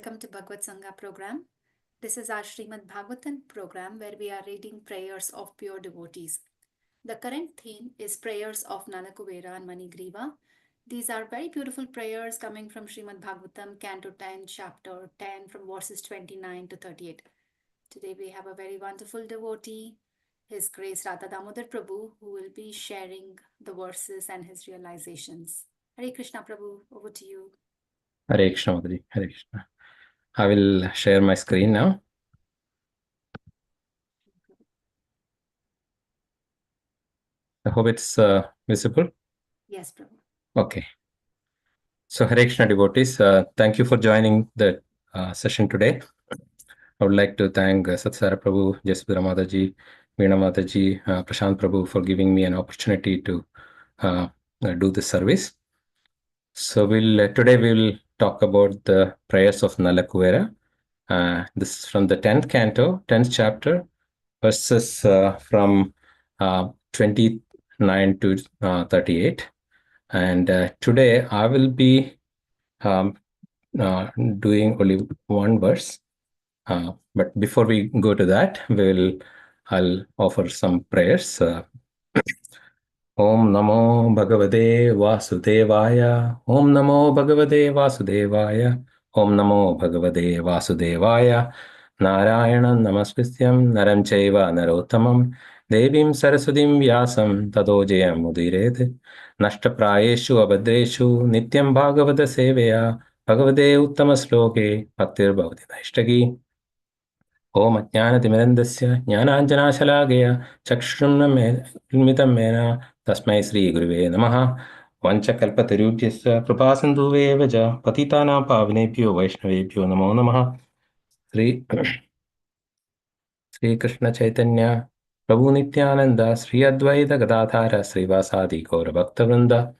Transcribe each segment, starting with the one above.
welcome to BhagavatSanga program. This is our Srimad Bhagavatam program where we are reading prayers of pure devotees. The current theme is prayers of Nalakuvara and Manigriva. These are very beautiful prayers coming from Srimad Bhagavatam, Canto 10, Chapter 10, from verses 29 to 38. Today we have a very wonderful devotee, His Grace Radha Damodar Prabhu, who will be sharing the verses and his realizations. Hare Krishna Prabhu, over to you. Hare Krishna, Madhuri. Hare Krishna. I will share my screen now. I hope it's visible. Yes, Prabhu. Okay. So, Hare Krishna devotees, thank you for joining the session today. I would like to thank Satsara Prabhu, Jasbira Mataji, Veena Mataji, Prashant Prabhu for giving me an opportunity to do this service. So, today we'll talk about the prayers of Nalakuvara. This is from the 10th canto, 10th chapter, verses from 29 to 38. And today I will be doing only one verse. But before we go to that, I'll offer some prayers. Om Namo Bhagavate Vasudevaya. Om Namo Bhagavate Vasudevaya. Om Namo Bhagavate Vasudevaya. Narayanam Namaskrityam Naram Chaiva Narottamam Devim Saraswatim Vyasam Tado Jayam Mudirete Nashtaprayeshu Abhadreshu Nityam Bhagavata Seveya Bhagavate Uttama Sloke Bhaktir Bhavati Naishtaki Om Ajnanatimirandasya Jnananjanashalageya Chakshunam Mena Tasmai Sri Guruve Namaha Vanchakalpatarubhyasya Krupasindhuve Vaja Patitanam Pavanebhyo Vaishnavebhyo Namo Namaha Sri Krishna Chaitanya Prabhu Nityananda Sri Advaita Gadadhara Srivasadi Gaura Bhaktavrinda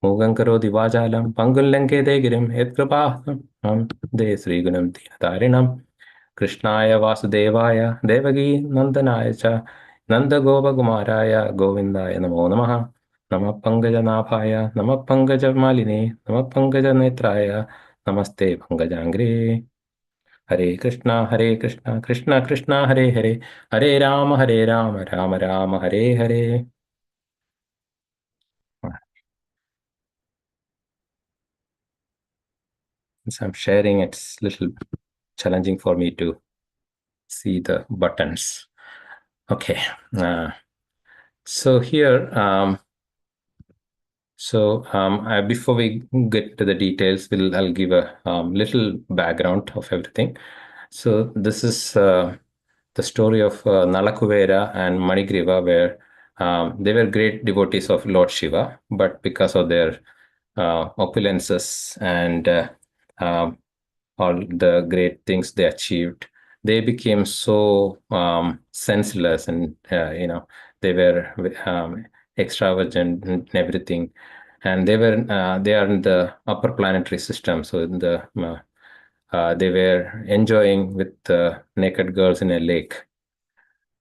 Mugam Karoti Vajalam Pangullanke Degirim Et Kripaham De Sri Gunam Tinatarinam Krishnaya Vasudevaya Devagi Nandanaya Cha Nanda Gopa Kumaraya Govindaya Namo Namaha Namah Pankaja Naphaya Namah Pankaja Maline Namah Pankaja Netraya Namaste Pankajangre Hare Krishna Krishna Krishna Hare Hare Hare Rama Rama Rama Hare Hare. Since I'm sharing, it's a little challenging for me to see the buttons. Okay. So here, before we get to the details, I'll give a little background of everything. So this is the story of Nalakuvara and Manigriva, where they were great devotees of Lord Shiva, but because of their opulences and all the great things they achieved, they became so senseless, and they were extravagant and everything, and they are in the upper planetary system. So they were enjoying with naked girls in a lake,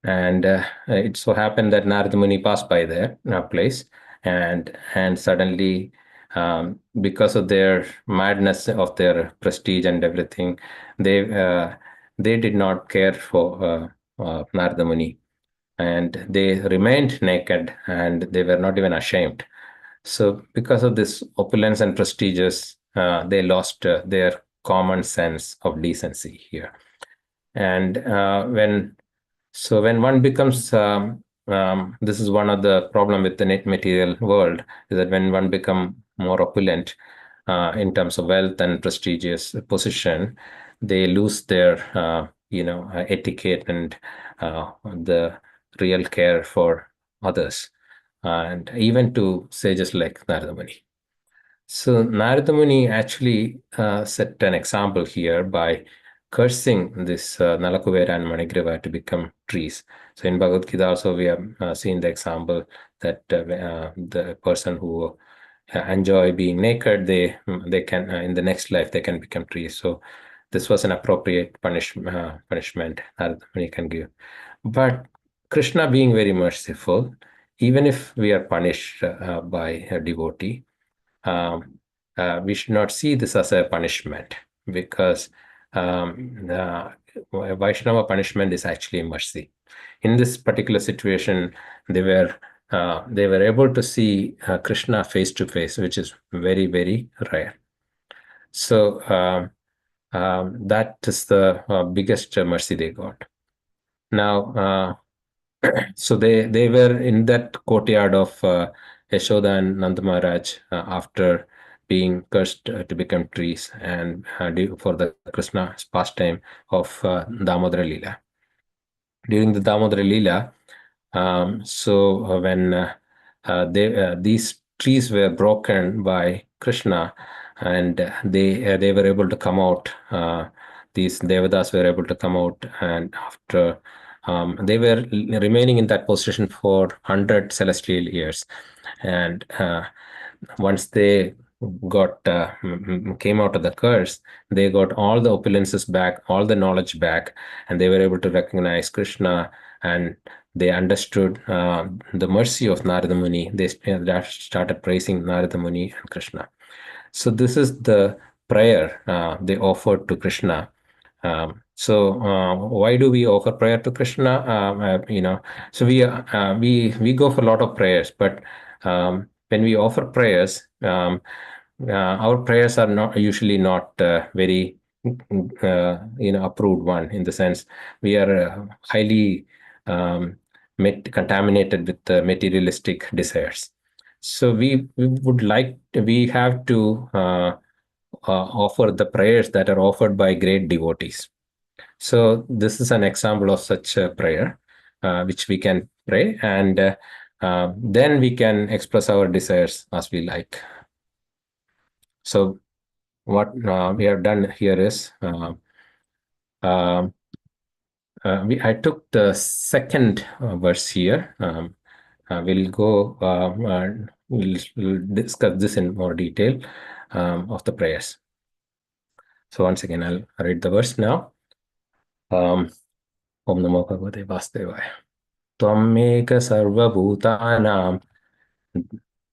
and it so happened that Narada Muni passed by there place, and suddenly, because of their madness of their prestige and everything, they did not care for Narada Muni, and they remained naked, and they were not even ashamed. So because of this opulence and prestigious, they lost their common sense of decency here. And when one becomes, this is one of the problem with the net material world, is that when one become more opulent in terms of wealth and prestigious position, they lose their etiquette and the real care for others, and even to sages like Narada Muni. So Narada Muni actually set an example here by cursing this Nalakuvara and Manigriva to become trees. So in Bhagavad Gita also we have seen the example that the person who enjoy being naked, they can in the next life they can become trees. So this was an appropriate punishment Narada Muni can give. But Krishna, being very merciful, even if we are punished by a devotee, we should not see this as a punishment, because Vaishnava punishment is actually mercy. In this particular situation, they were able to see Krishna face to face, which is very, very rare. So that is the biggest mercy they got. Now, so they were in that courtyard of Yashoda and Nanda Maharaj after being cursed to become trees, and for the Krishna's pastime of Damodara Leela. During the Damodara Leela, when these trees were broken by Krishna, and they were able to come out. These devatas were able to come out, and after they were remaining in that position for 100 celestial years, and once they got came out of the curse, they got all the opulences back, all the knowledge back, and they were able to recognize Krishna, and they understood the mercy of Narada Muni. They started praising Narada Muni and Krishna. So this is the prayer they offered to Krishna. Why do we offer prayer to Krishna? So we go for a lot of prayers, but when we offer prayers, our prayers are not usually not very approved one, in the sense we are highly contaminated with materialistic desires. So we have to offer the prayers that are offered by great devotees. So this is an example of such a prayer, which we can pray, and then we can express our desires as we like. So what we have done here is I took the second verse here. We'll discuss this in more detail of the prayers. So once again, I'll read the verse now. Om Namo Bhagavate Vasudevaya. Tvameka sarvabhutanam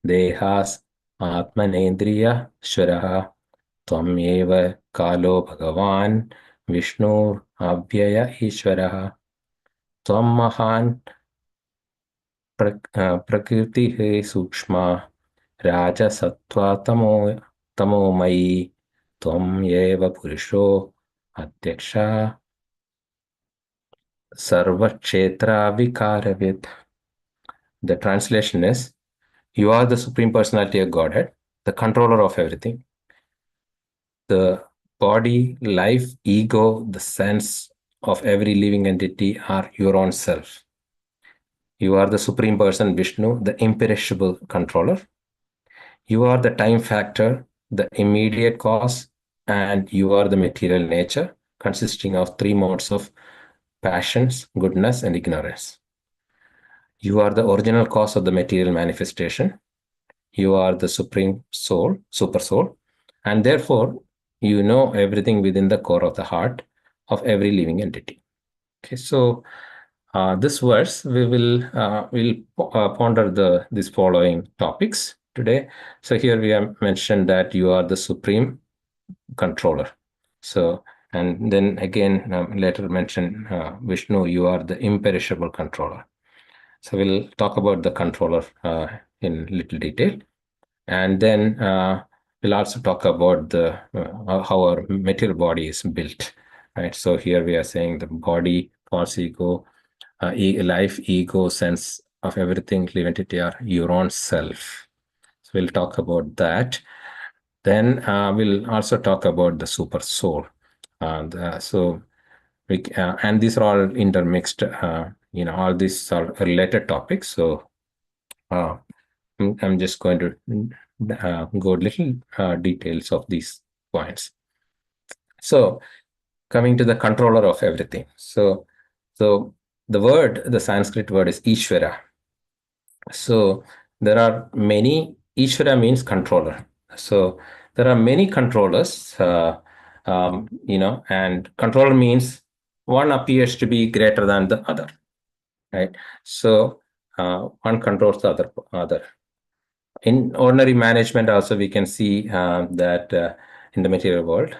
dehas atmanendriya shvaraha Tvameva kalo bhagavan Vishnu abhyaya ishvaraha Tvam mahan prakriti sukshma raja sattva tamomayi Tvam eva purusho adyaksha sarvakshetra vikaravid. The translation is, you are the Supreme Personality of Godhead, the controller of everything. The body, life, ego, the sense of every living entity are your own self. You are the Supreme Person, Vishnu, the imperishable controller. You are the time factor, the immediate cause, and you are the material nature, consisting of three modes of passions, goodness, and ignorance. You are the original cause of the material manifestation. You are the supreme soul, super soul, and therefore you know everything within the core of the heart of every living entity. Okay, so this verse we'll ponder these following topics today. So here we have mentioned that you are the supreme controller. So, and then again later mention Vishnu, you are the imperishable controller. So we'll talk about the controller in little detail, and then we'll also talk about the how our material body is built. Right. So here we are saying the body, false ego, life, ego, sense of everything, living entity are your own self. So we'll talk about that. Then we'll also talk about the super soul. And these are all intermixed. All these are related topics. So I'm just going to go little details of these points. So coming to the controller of everything. So the Sanskrit word is Ishvara. So there are many, Ishvara means controller. So there are many controllers, and controller means one appears to be greater than the other, right? So one controls the other. In ordinary management also, we can see that in the material world,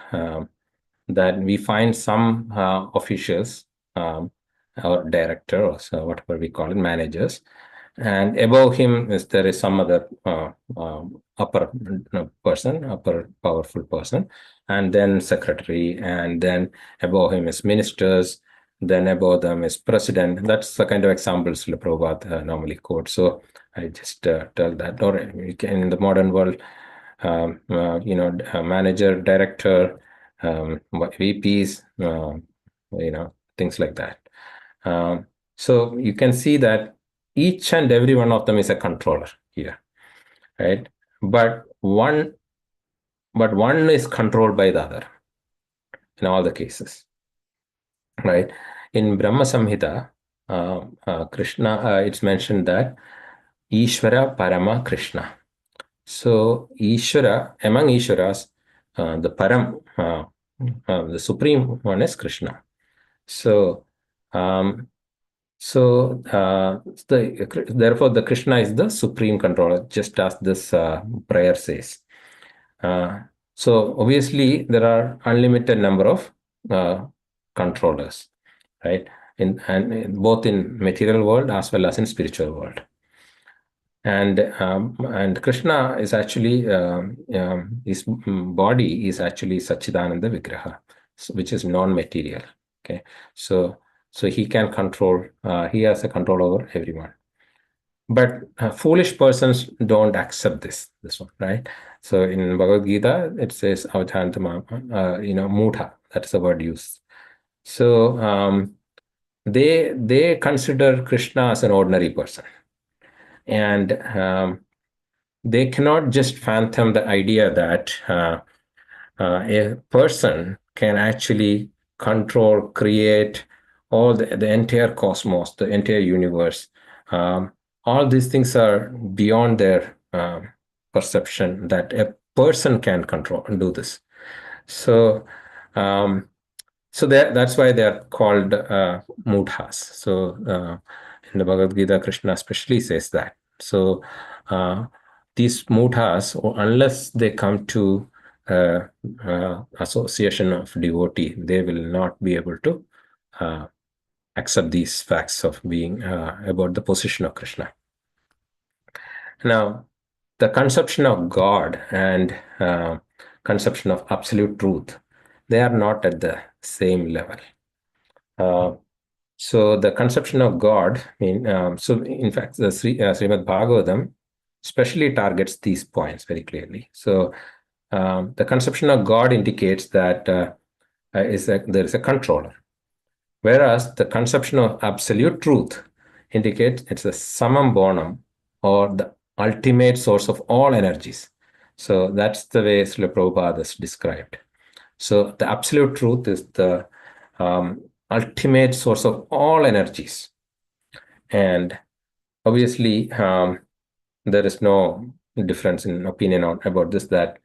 that we find some officials, or director, or so whatever we call it, managers, and above him there is some other upper person, upper powerful person, and then secretary, and then above him is ministers, then above them is president. That's the kind of examples Srila Prabhupada normally quotes. So I just tell that. Or you can, in the modern world, manager, director, VPs, things like that. So you can see that each and every one of them is a controller here, right? But one is controlled by the other in all the cases, right? In Brahma Samhita, Krishna, it's mentioned that Ishvara Parama Krishna. So Ishvara, among Ishvaras, the Param, the supreme one is Krishna. So therefore, the Krishna is the supreme controller, just as this prayer says. So obviously, there are unlimited number of controllers, right? Both in material world as well as in spiritual world. And Krishna is actually his body is actually Satchidananda Vigraha, which is non-material. Okay, so he can control. He has a control over everyone. But foolish persons don't accept this one, right? So in Bhagavad Gita, it says avadhantama, mudha. That's the word used. So they consider Krishna as an ordinary person, and they cannot just fathom the idea that a person can actually control, create all the entire cosmos, the entire universe. All these things are beyond their perception that a person can control and do this. So, that's why they are called mudhas. So, in the Bhagavad Gita, Krishna especially says that. So, these mudhas, unless they come to association of devotee, they will not be able to accept these facts of being about the position of Krishna. Now, the conception of God and conception of absolute truth, they are not at the same level. So the conception of God, so in fact, the Srimad Bhagavatam especially targets these points very clearly. So the conception of God indicates that there is a controller, whereas the conception of absolute truth indicates it's a summum bonum, or the ultimate source of all energies. So that's the way Srila Prabhupada is described. So the absolute truth is the ultimate source of all energies. And obviously, there is no difference in opinion about this, that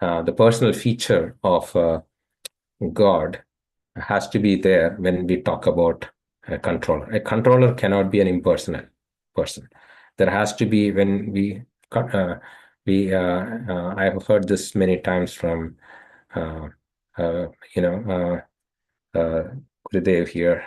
the personal feature of God has to be there when we talk about a controller. A controller cannot be an impersonal person. There has to be, when I have heard this many times from Gurudev here.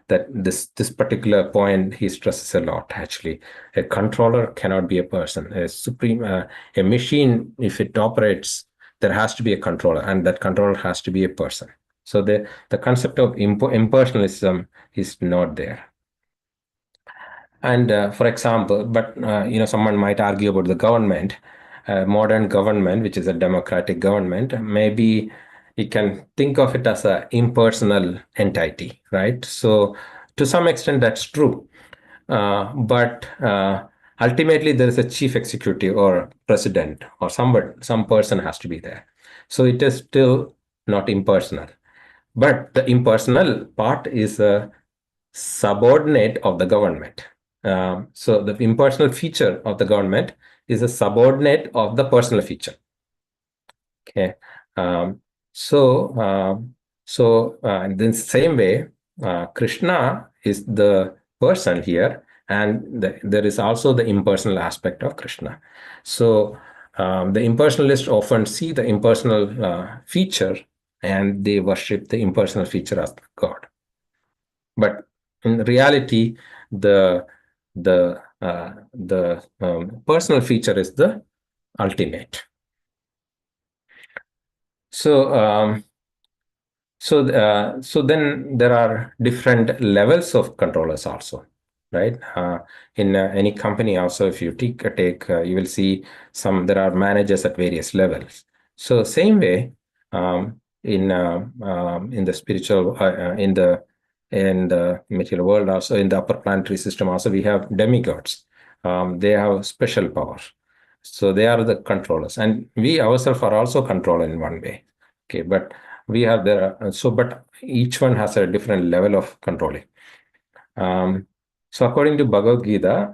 That this particular point he stresses a lot. Actually, a controller cannot be a person. A supreme, a machine, if it operates, there has to be a controller, and that controller has to be a person. So the concept of impersonalism is not there. And for example, but someone might argue about the government, modern government, which is a democratic government. Maybe you can think of it as an impersonal entity, right? So to some extent, that's true. But ultimately, there is a chief executive or president or some person has to be there. So it is still not impersonal. But the impersonal part is a subordinate of the government. So the impersonal feature of the government is a subordinate of the personal feature. Okay. In the same way, Krishna is the person here, and there is also the impersonal aspect of Krishna. So the impersonalists often see the impersonal feature and they worship the impersonal feature as God. But in reality, the personal feature is the ultimate. So so then there are different levels of controllers also, right? In any company also, if you take you will see there are managers at various levels. So same way, in the spiritual in the material world also, in the upper planetary system also, we have demigods. They have special power, so they are the controllers, and we ourselves are also controller in one way. Okay, but we have but each one has a different level of controlling. So according to Bhagavad Gita,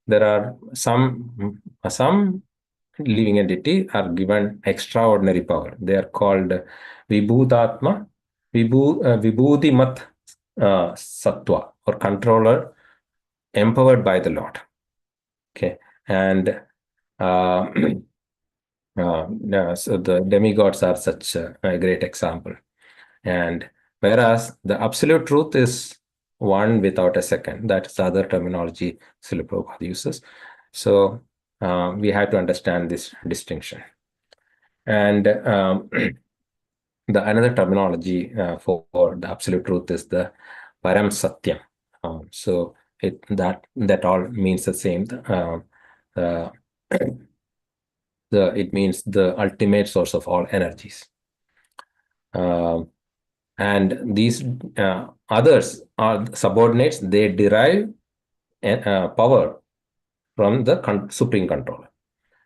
there are some living entity are given extraordinary power. They are called Vibhutatma, Vibhudimat Sattva, or controller empowered by the Lord. Okay, and so the demigods are such a great example. And whereas the absolute truth is one without a second, that's the other terminology Srila Prabhupada uses. So we have to understand this distinction. And the another terminology for the absolute truth is the Param Satyam. So that all means the same. It means the ultimate source of all energies. And these others are subordinates. They derive power from the supreme controller.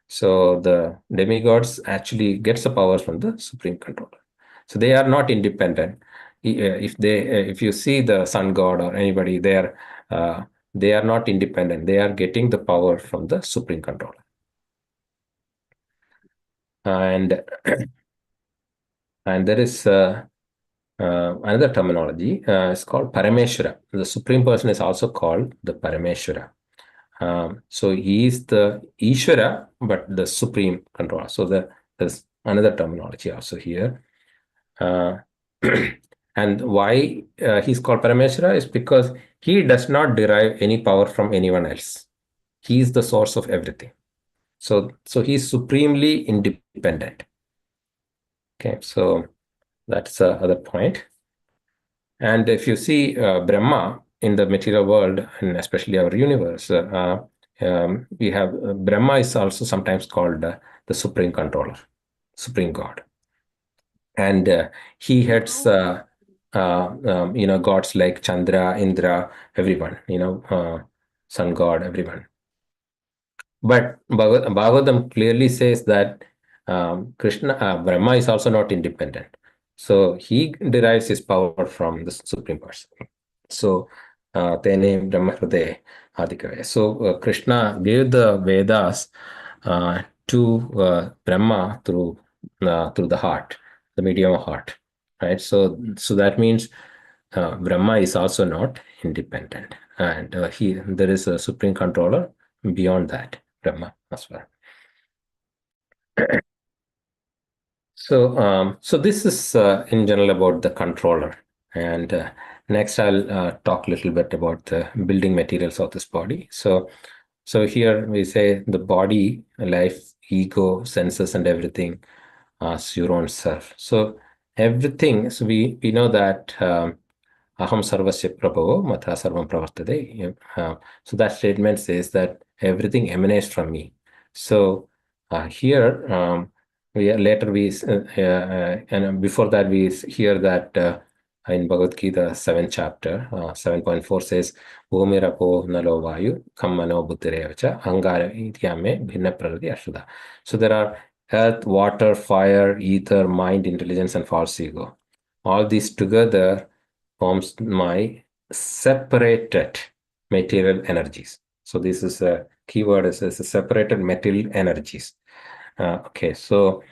So the demigods actually gets the powers from the supreme controller. So they are not independent. If you see the sun god or anybody there, they are not independent. They are getting the power from the supreme controller. And there is another terminology. It's called Parameshwara. The supreme person is also called the Parameshwara. So he is the Ishvara, but the supreme controller. So there's another terminology also here. And why he's called Parameshwara is because he does not derive any power from anyone else. He is the source of everything. So he's supremely independent. Okay, so that's the other point. And if you see Brahma in the material world, and especially our universe, we have Brahma is also sometimes called the supreme controller, supreme God. And he heads gods like Chandra, Indra, everyone, sun god, everyone. But Bhagavatam clearly says that Brahma is also not independent. So he derives his power from the supreme person. So Tene Brahma Hriday Adikave. So Krishna gave the Vedas to Brahma through the heart, the medium of heart, right? So that means Brahma is also not independent, and there is a supreme controller beyond that, Brahma as well. So this is in general about the controller, and next I'll talk a little bit about the building materials of this body. So here we say the body, life, ego, senses, and everything as your own self. So everything. So we know that aham sarvasya prabhavo matha sarvam pravartate. So that statement says that everything emanates from me. So here and before that we hear that in Bhagavad Gita 7th chapter 7.4 says Bhumirapo nalo vayu kammano buddhirevacha angara ityame bhinna prarati ashudha. So there are earth, water, fire, ether, mind, intelligence, and false ego. All these together forms my separated material energies. So this is a keyword, is separated material energies. Okay, so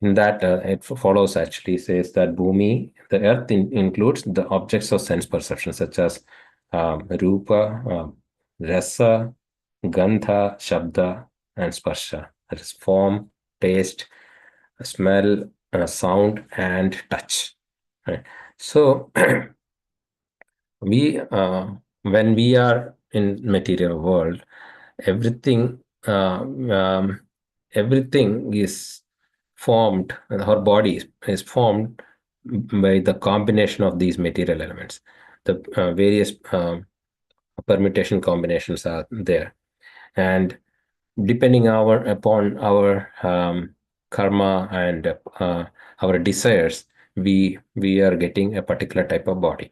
in that it follows actually says that Bhumi, the earth includes the objects of sense perception such as Rupa, Rasa, Gandha, Shabda, and Sparsha. That is form, taste, smell, sound, and touch. Right? So we when we are in material world, everything everything is formed, our body is formed by the combination of these material elements. The various permutation combinations are there, and depending upon our karma and our desires, we are getting a particular type of body,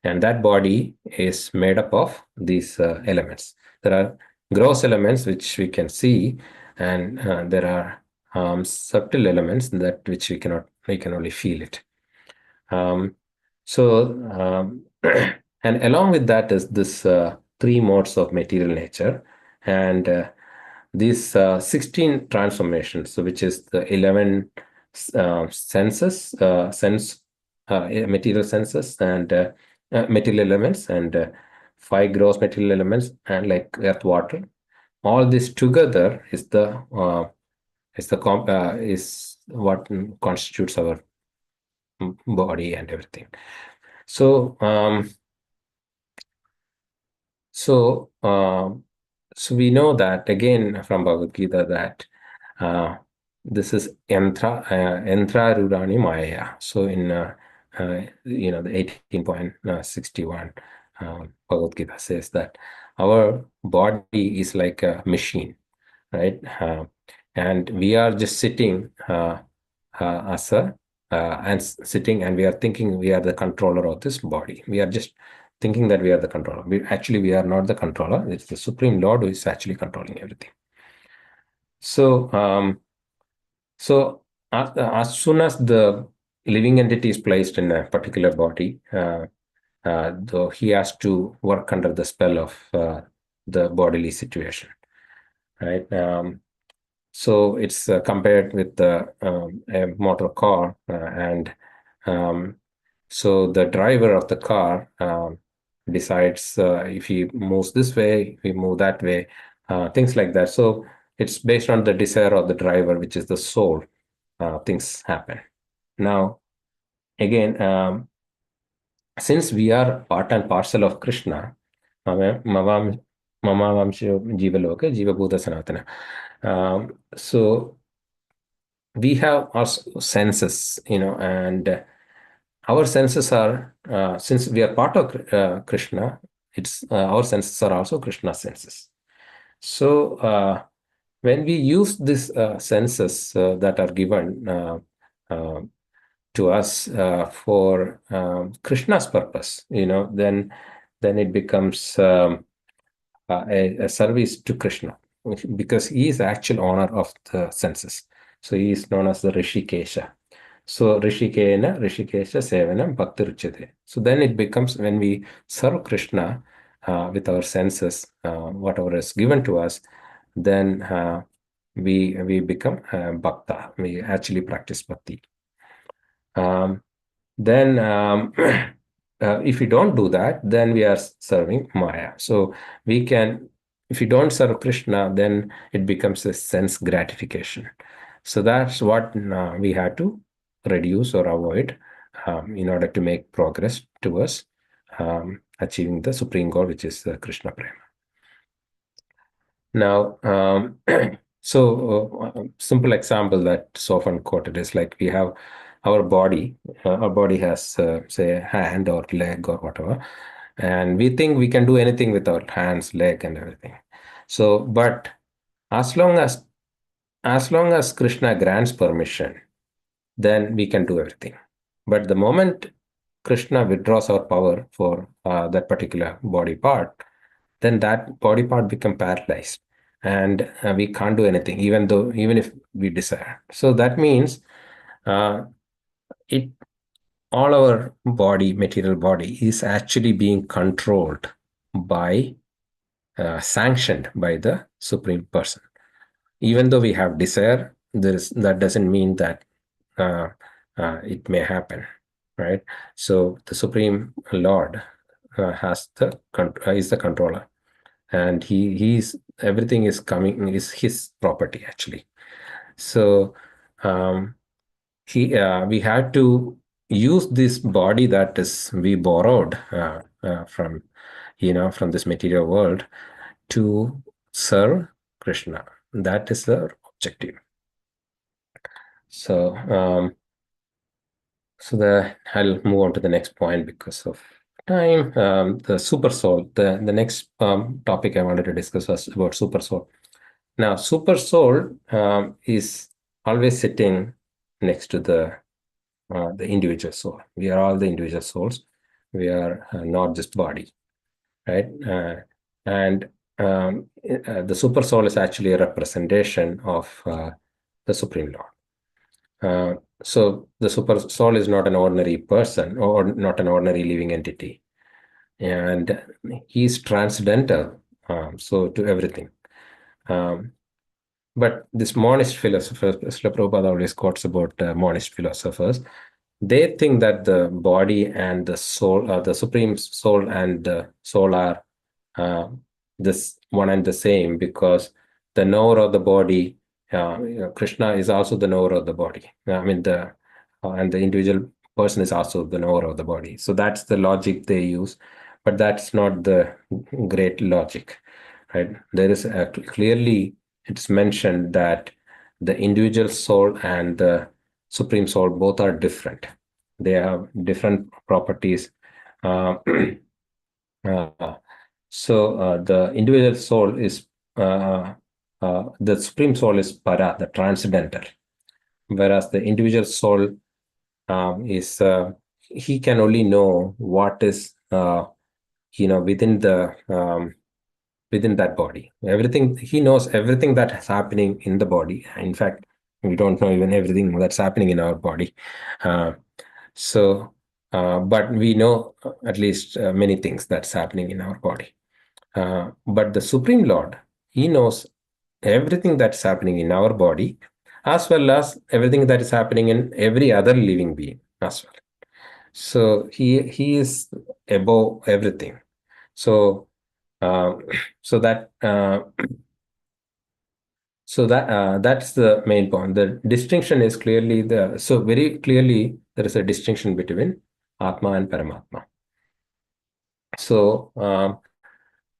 and that body is made up of these elements. There are gross elements which we can see, and there are subtle elements that which we can only feel it. um, so and along with that is this three modes of material nature, and these 16 transformations, so which is the 11 senses, material senses, and material elements, and five gross material elements, and like earth, water. All this together is what constitutes our body and everything. So so so we know that again from Bhagavad Gita that this is Yantra Rurani Maya. So in the 18.61 Bhagavad Gita says that our body is like a machine, right? And we are just sitting as a and sitting, and we are thinking we are the controller of this body. We are just thinking that we are the controller. We are not the controller. It's the Supreme Lord who is actually controlling everything. So as soon as the living entity is placed in a particular body, though he has to work under the spell of the bodily situation, right? So it's compared with a motor car, and so the driver of the car decides if he moves this way, if he move that way, things like that. So it's based on the desire of the driver, which is the soul. Things happen. Now, again, since we are part and parcel of Krishna, Mama Vamsho Jivaloka, Jiva Bhuta Sanatana. So we have our senses, and our senses are, since we are part of Krishna, it's our senses are also Krishna senses. So when we use these senses that are given to us for Krishna's purpose, then it becomes a service to Krishna, because he is the actual owner of the senses. So he is known as the Rishikesha. So Rishikena, Rishikesha, Sevanam, Bhakti Ruchate. So then it becomes, when we serve Krishna with our senses, whatever is given to us, then we become Bhakta. We actually practice Bhakti. Then if we don't do that, then we are serving Maya. So if you don't serve Krishna, then it becomes a sense gratification. So that's what we had to reduce or avoid in order to make progress towards achieving the supreme goal, which is Krishna Prema. Now, so simple example that's often quoted is like we have our body. Our body has, say, a hand or leg or whatever, and we think we can do anything with our hands, leg, and everything. So, but as long as Krishna grants permission, then we can do everything. But the moment Krishna withdraws our power for that particular body part, then that body part become paralyzed, and we can't do anything, even if we desire. So that means it all our body, material body, is actually being controlled by sanctioned by the Supreme Person. Even though we have desire, that doesn't mean that it may happen, right? So the Supreme Lord is the controller, and he's everything is his property actually. So We had to use this body that is we borrowed from from this material world to serve Krishna. That is the objective. So I'll move on to the next point because of time. The super soul. The next topic I wanted to discuss was about super soul. Now, super soul is always sitting next to the individual soul. We are all the individual souls. We are not just body, right? And the super soul is actually a representation of the Supreme Lord. So the super soul is not an ordinary person or not an ordinary living entity, and he's transcendental, so to everything. But this monist philosophers, Srila Prabhupada always quotes about monist philosophers. They think that the body and the soul, the supreme soul and the soul are uh, this one and the same, because the knower of the body, Krishna is also the knower of the body. I mean, and the individual person is also the knower of the body. So that's the logic they use, but that's not the great logic, right? There is clearly it's mentioned that the individual soul and the supreme soul both are different. They have different properties. Uh, the individual soul is the supreme soul is para, the transcendental, whereas the individual soul is he can only know what is within the within that body. Everything he knows, everything that is happening in the body. In fact, we don't know even everything that's happening in our body. Uh, but we know at least many things that's happening in our body. But the Supreme Lord, he knows everything that's happening in our body, as well as everything that is happening in every other living being as well. So he is above everything. So uh, so that that's the main point. The distinction is clearly very clearly there is a distinction between Atma and Paramatma. So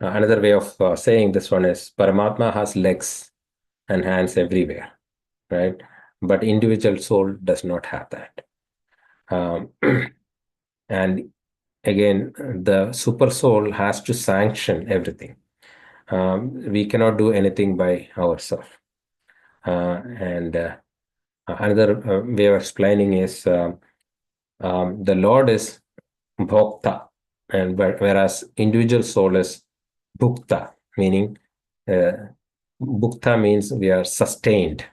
another way of saying this one is Paramatma has legs and hands everywhere, right? But individual soul does not have that. And again, the super soul has to sanction everything. We cannot do anything by ourselves. And another way of explaining is the Lord is bhokta, and whereas individual soul is bhukta, meaning bhukta means we are sustained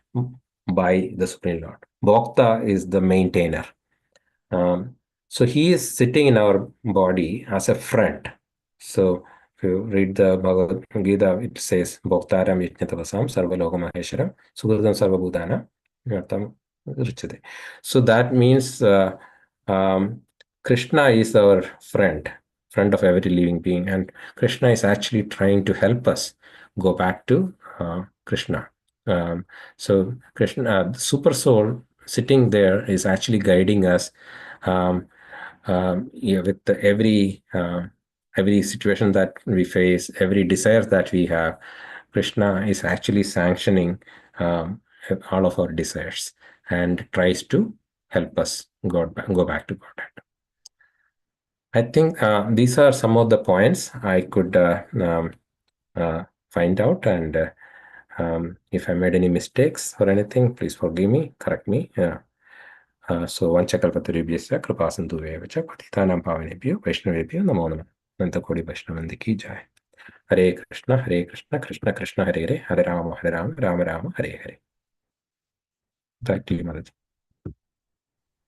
by the Supreme Lord. Bhokta is the maintainer. So he is sitting in our body as a friend. So if you read the Bhagavad Gita, it says, Bhoktaram Yajnatavasam Sarvaloka Mahesharam Sugurdam Sarvabhutana Yartam Richade. So that means Krishna is our friend of every living being, and Krishna is actually trying to help us go back to Krishna. So Krishna, the super soul sitting there is actually guiding us with every situation that we face, every desire that we have. Krishna is actually sanctioning all of our desires and tries to help us go back to God. I think these are some of the points I could find out, and if I made any mistakes or anything, please forgive me, correct me. So vanchakalpatarubhyasya kripasindhuvyeva cha patitanam pavanebhyo vaishnavebhyo namo namah. Ananta Kodi Vaishnavandi ki jai. Hare Krishna, Krishna Krishna, Hare Hare, Hare Rama, Rama Rama, Hare Hare. Back to you, Madhaj.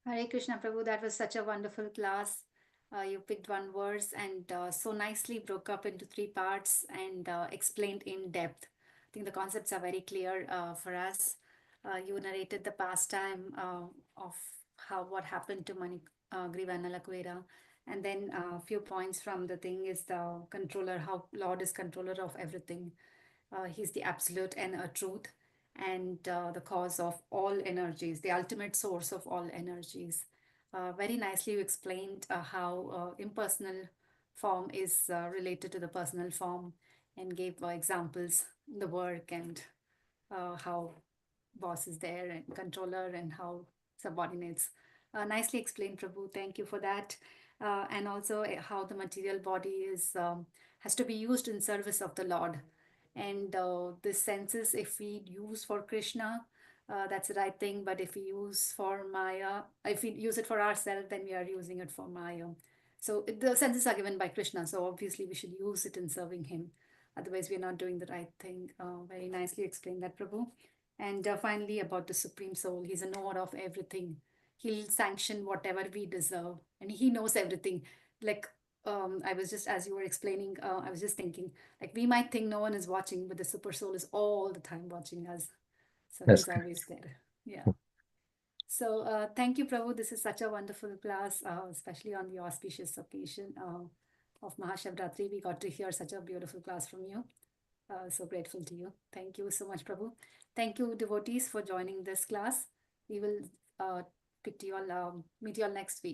Hare Krishna Prabhu, that was such a wonderful class. You picked one verse and so nicely broke up into three parts and explained in depth. I think the concepts are very clear for us. You narrated the pastime of what happened to Griva and Nalakuvara, and then a few points from the thing is the controller, how Lord is controller of everything. He's the absolute and a truth. and the cause of all energies, the ultimate source of all energies. Very nicely you explained how impersonal form is related to the personal form, and gave examples in the work, and how boss is there and controller and how subordinates. Nicely explained, Prabhu. Thank you for that. And also how the material body is has to be used in service of the Lord. And this senses, if we use for Krishna, that's the right thing. But if we use for Maya, if we use it for ourselves, then we are using it for Maya. So the senses are given by Krishna. So obviously we should use it in serving him. Otherwise, we're not doing the right thing. Very nicely explained that, Prabhu. And finally, about the Supreme Soul, he's a knower of everything. He'll sanction whatever we deserve, and he knows everything. Like, I was just, as you were explaining, I was just thinking, like, we might think no one is watching, but the Super Soul is all the time watching us. So That's he's correct. always there. Yeah. So thank you, Prabhu. This is such a wonderful class, especially on the auspicious occasion of Mahashivratri. We got to hear such a beautiful class from you. So grateful to you. Thank you so much, Prabhu. Thank you, devotees, for joining this class. We will pick to you all, meet you all next week.